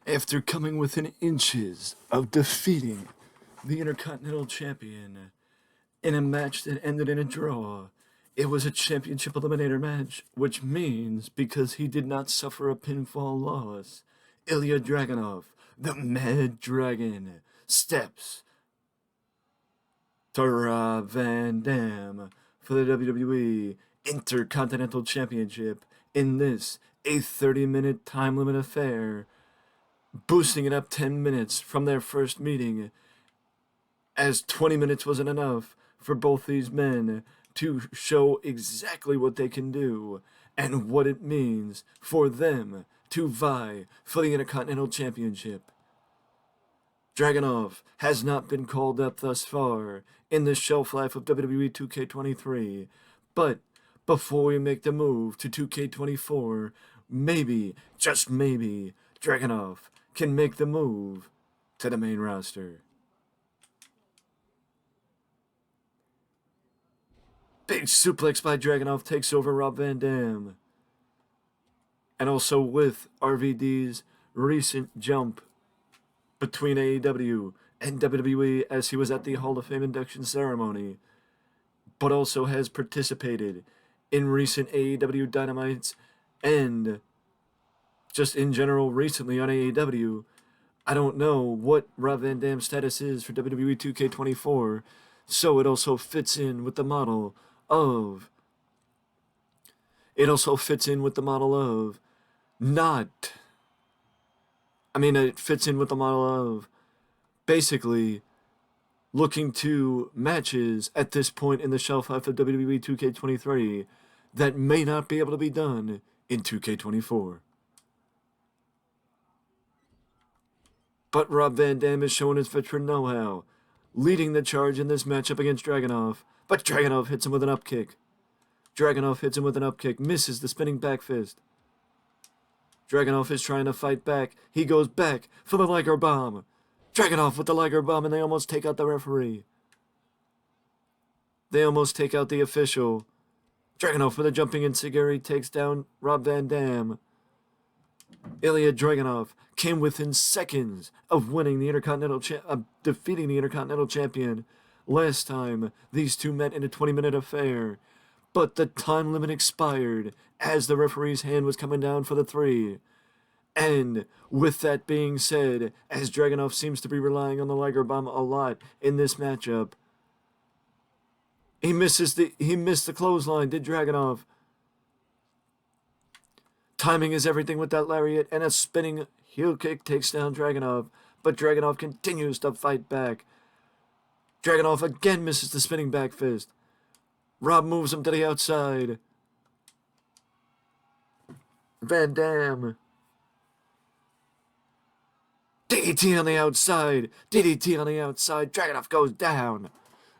After coming within inches of defeating the Intercontinental Champion in a match that ended in a draw, it was a championship eliminator match, which means because he did not suffer a pinfall loss, Ilja Dragunov, the Mad Dragon, steps to Rob Van Dam for the WWE Intercontinental Championship in this, a 30-minute time limit affair, boosting it up 10 minutes from their first meeting, as 20 minutes wasn't enough for both these men to show exactly what they can do and what it means for them to vie for the Intercontinental Championship. Dragunov has not been called up thus far in the shelf life of WWE 2k23, but before we make the move to 2k24, maybe, just maybe, Dragunov can make the move to the main roster. Big suplex by Dragunov takes over Rob Van Dam. And also with RVD's recent jump between AEW and WWE as he was at the Hall of Fame induction ceremony, but also has participated in recent AEW Dynamites and just in general recently on AEW. I don't know what Rob Van Dam's status is for WWE 2K24, so it also fits in with the model of not, it fits in with the model of basically looking to matches at this point in the shelf life of WWE 2K23 that may not be able to be done in 2K24. But Rob Van Dam is showing his veteran know-how, leading the charge in this matchup against Dragunov, but Dragunov hits him with an upkick. Misses the spinning back fist. Dragunov is trying to fight back. He goes back for the Liger Bomb. Dragunov with the Liger Bomb, and they almost take out the referee. They almost take out the official. Dragunov with a jumping enzuigiri takes down Rob Van Dam. Ilja Dragunov came within seconds of winning the defeating the Intercontinental Champion. Last time, these two met in a 20-minute affair, but the time limit expired as the referee's hand was coming down for the 3. And with that being said, as Dragunov seems to be relying on the Liger Bomb a lot in this matchup, he missed the clothesline, did Dragunov. Timing is everything with that lariat, and a spinning heel kick takes down Dragunov, but Dragunov continues to fight back. Dragunov again misses the spinning back fist. Rob moves him to the outside. Van Dam. DDT on the outside. Dragunov goes down.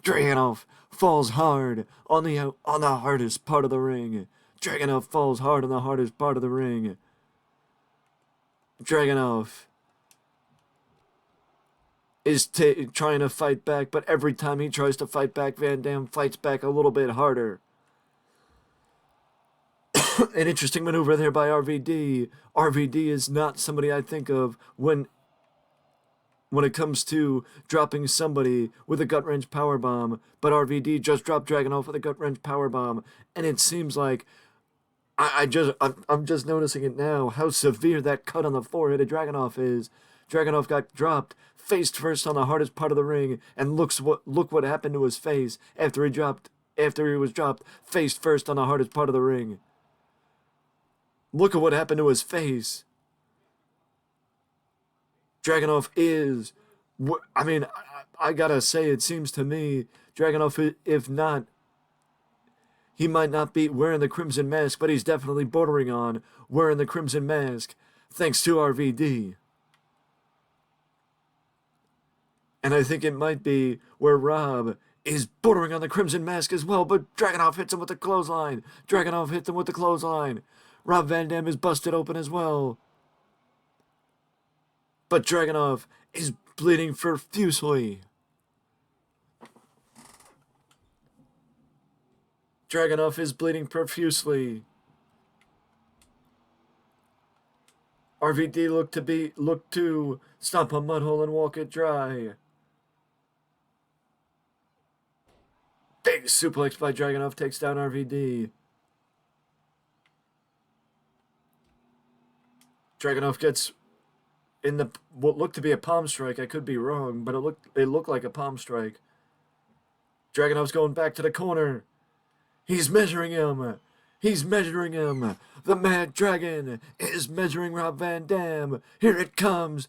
Dragunov falls hard on the hardest part of the ring. Dragunov falls hard on the hardest part of the ring. Dragunov is trying to fight back, but every time he tries to fight back, Van Dam fights back a little bit harder. An interesting maneuver there by RVD. RVD is not somebody I think of when it comes to dropping somebody with a gut-wrench powerbomb, but RVD just dropped Dragunov with a gut-wrench powerbomb, and it seems like I'm just noticing it now, how severe that cut on the forehead of Dragunov is. Dragunov got dropped face first on the hardest part of the ring, and look what happened to his face after he was dropped face first on the hardest part of the ring. Look at what happened to his face. Dragunov is, I gotta say, it seems to me, Dragunov, if not, he might not be wearing the Crimson Mask, but he's definitely bordering on wearing the Crimson Mask, thanks to RVD. And I think it might be where Rob is bordering on the Crimson Mask as well, but Dragunov hits him with the clothesline. Rob Van Dam is busted open as well. But Dragunov is bleeding profusely. RVD looked to stomp a mud hole and walk it dry. Big suplex by Dragunov takes down RVD. Dragunov gets in the what looked to be a palm strike. I could be wrong, but it looked like a palm strike. Dragunov's going back to the corner. He's measuring him. He's measuring him. The Mad Dragon is measuring Rob Van Dam. Here it comes.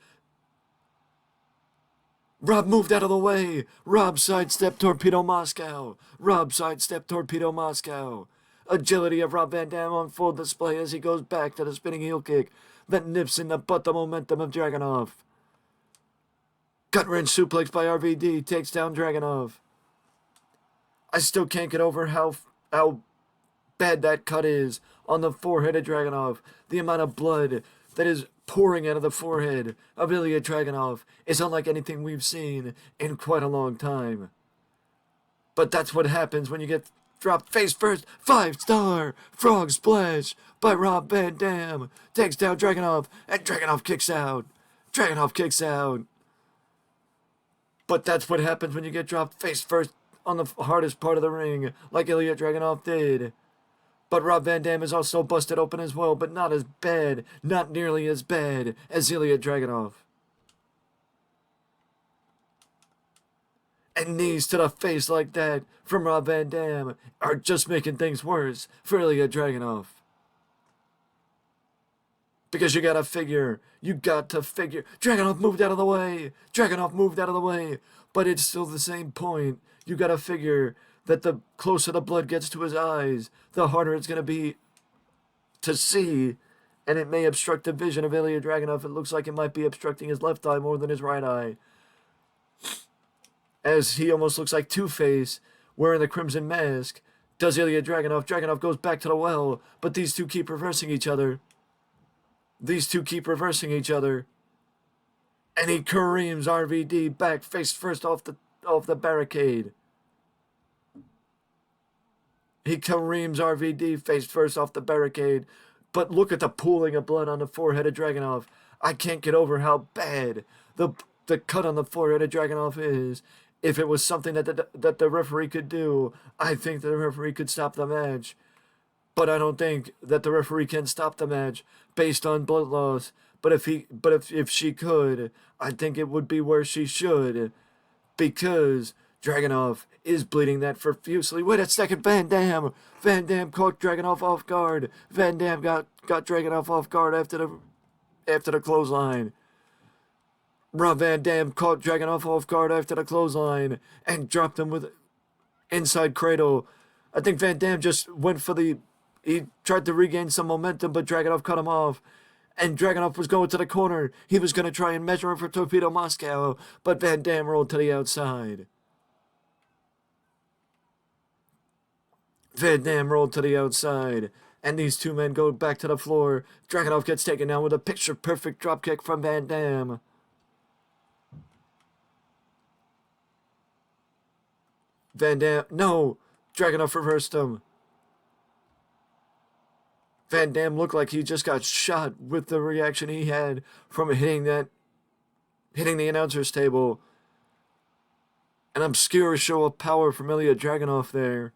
Rob moved out of the way. Rob sidestep Torpedo Moscow. Rob sidestep Torpedo Moscow. Agility of Rob Van Dam on full display as he goes back to the spinning heel kick that nips in the butt the momentum of Dragunov. Gut wrench suplex by RVD takes down Dragunov. I still can't get over how bad that cut is on the forehead of Dragunov. The amount of blood that is pouring out of the forehead of Ilja Dragunov is unlike anything we've seen in quite a long time. But that's what happens when you get dropped face first. 5-star frog splash by Rob Van Dam. Takes down Dragunov, and Dragunov kicks out. Dragunov kicks out. But that's what happens when you get dropped face first on the hardest part of the ring, like Ilja Dragunov did. But Rob Van Dam is also busted open as well, but not as bad, not nearly as bad as Ilja Dragunov. And knees to the face like that from Rob Van Dam are just making things worse for Ilja Dragunov. Because you got to figure, Dragunov moved out of the way. Dragunov moved out of the way. But it's still the same point. You got to figure that the closer the blood gets to his eyes, the harder it's going to be to see, and it may obstruct the vision of Ilja Dragunov. It looks like it might be obstructing his left eye more than his right eye, as he almost looks like Two-Face wearing the crimson mask. Does Ilja Dragunov? Dragunov goes back to the well, but these two keep reversing each other. These two keep reversing each other. And he careens RVD back face first off the barricade. He careens RVD face first off the barricade. But look at the pooling of blood on the forehead of Dragunov. I can't get over how bad the cut on the forehead of Dragunov is. If it was something that the referee could do, I think the referee could stop the match. But I don't think that the referee can stop the match based on blood loss. But if she could, I think it would be where she should, because Dragunov is bleeding that profusely. Wait a second, Van Dam caught Dragunov off guard. Van Dam got Dragunov off guard after the clothesline. Rob Van Dam caught Dragunov off guard after the clothesline and dropped him with inside cradle. I think Van Dam just went for he tried to regain some momentum, but Dragunov cut him off. And Dragunov was going to the corner. He was going to try and measure him for Torpedo Moscow, but Van Dam rolled to the outside. Van Dam rolled to the outside, and these two men go back to the floor. Dragunov gets taken down with a picture-perfect dropkick from Van Dam. Van Dam, no! Dragunov reversed him. Van Dam looked like he just got shot with the reaction he had from hitting the announcer's table. An obscure show of power from Ilja Dragunov there.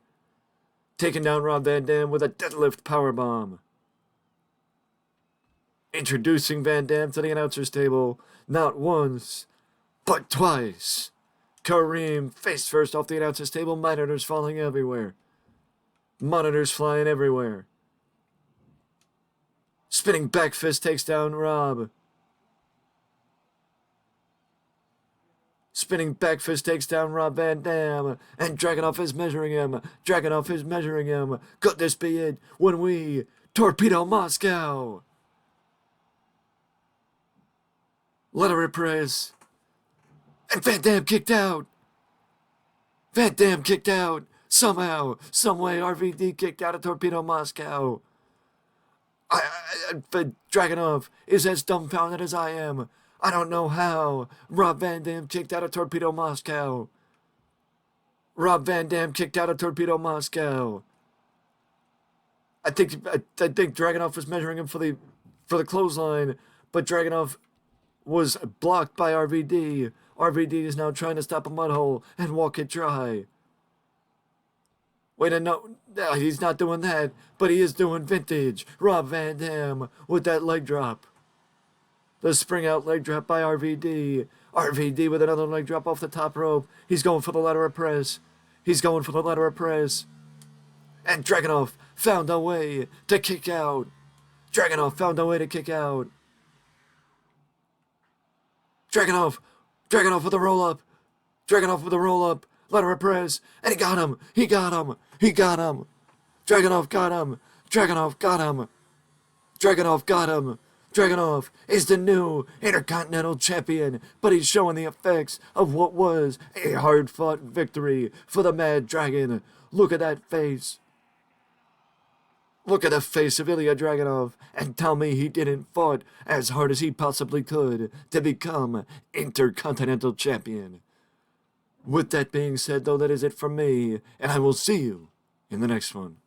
Taking down Rob Van Dam with a deadlift powerbomb. Introducing Van Dam to the announcer's table, not once, but twice. Kareem face first off the announcer's table, monitors falling everywhere. Monitors flying everywhere. Spinning back fist takes down Rob. Spinning back fist takes down Rob Van Dam. And Dragunov is measuring him. Dragunov is measuring him. Could this be it when we torpedo Moscow? Let her press. And Van Dam kicked out. Van Dam kicked out. Somehow, someway, RVD kicked out of Torpedo Moscow. Dragunov is as dumbfounded as I am. I don't know how. Rob Van Dam kicked out of Torpedo Moscow. Rob Van Dam kicked out of Torpedo Moscow. I think Dragunov was measuring him for the clothesline, but Dragunov was blocked by RVD. RVD is now trying to stop a mud hole and walk it dry. Wait, no, he's not doing that, but he is doing vintage Rob Van Dam with that leg drop. The spring out leg drop by RVD. RVD with another leg drop off the top rope. He's going for the lateral press. He's going for the lateral press. And Dragunov found a way to kick out. Dragunov found a way to kick out. Dragunov with a roll up. Dragunov with a roll up. Lateral press. And he got him. He got him. He got him. Dragunov got him. Dragunov got him. Dragunov got him. Dragunov is the new Intercontinental Champion, but he's showing the effects of what was a hard-fought victory for the Mad Dragon. Look at that face. Look at the face of Ilja Dragunov and tell me he didn't fight as hard as he possibly could to become Intercontinental Champion. With that being said, though, that is it from me, and I will see you in the next one.